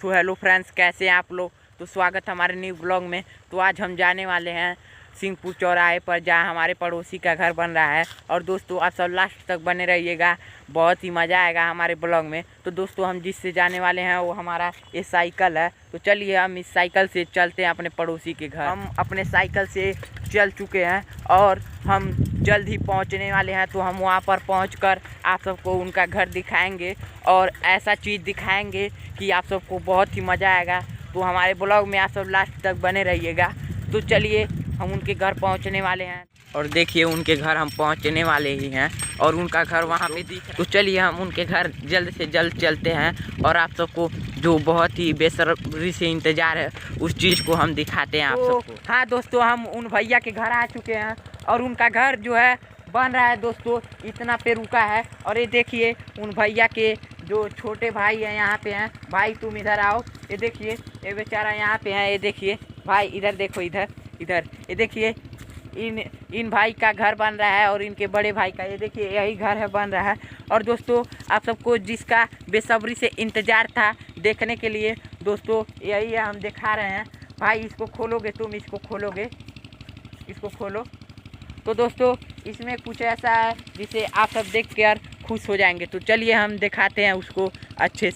तो hello friends, कैसे हैं आप लोग। तो स्वागत है हमारे न्यू ब्लॉग में। तो आज हम जाने वाले हैं सिंहपुर चौराहे पर, जहां हमारे पड़ोसी का घर बन रहा है। और दोस्तों आप सब लास्ट तक बने रहिएगा, बहुत ही मज़ा आएगा हमारे ब्लॉग में। तो दोस्तों हम जिससे जाने वाले हैं वो हमारा ये साइकिल है। तो चलिए हम इस साइकिल से चलते हैं अपने पड़ोसी के घर। हम अपने साइकिल से चल चुके हैं और हम जल्द ही पहुंचने वाले हैं। तो हम वहां पर पहुंचकर आप सबको उनका घर दिखाएंगे और ऐसा चीज़ दिखाएंगे कि आप सबको बहुत ही मज़ा आएगा। तो हमारे ब्लॉग में आप सब लास्ट तक बने रहिएगा। तो चलिए हम उनके घर पहुंचने वाले हैं और देखिए उनके घर हम पहुंचने वाले ही हैं और उनका घर वहां पे दिख रहा है। तो चलिए हम उनके घर जल्द से जल्द चलते हैं और आप सबको जो बहुत ही बेसब्री से इंतज़ार है उस चीज़ को हम दिखाते हैं आप सबको। हाँ दोस्तों, हम उन भैया के घर आ चुके हैं और उनका घर जो है बन रहा है। दोस्तों इतना पे रुका है और ये देखिए उन भैया के जो छोटे भाई हैं यहाँ पे हैं। भाई तुम इधर आओ, ये देखिए ये बेचारा यहाँ पे है। ये देखिए भाई इधर देखो, इधर इधर ये देखिए इन भाई का घर बन रहा है और इनके बड़े भाई का ये देखिए यही घर है बन रहा है। और दोस्तों आप सबको जिसका बेसब्री से इंतज़ार था देखने के लिए, दोस्तों यही है, हम दिखा रहे हैं। भाई इसको खोलोगे तुम, इसको खोलोगे, इसको खोलो। तो दोस्तों इसमें कुछ ऐसा है जिसे आप सब देख कर खुश हो जाएंगे। तो चलिए हम दिखाते हैं उसको अच्छे से।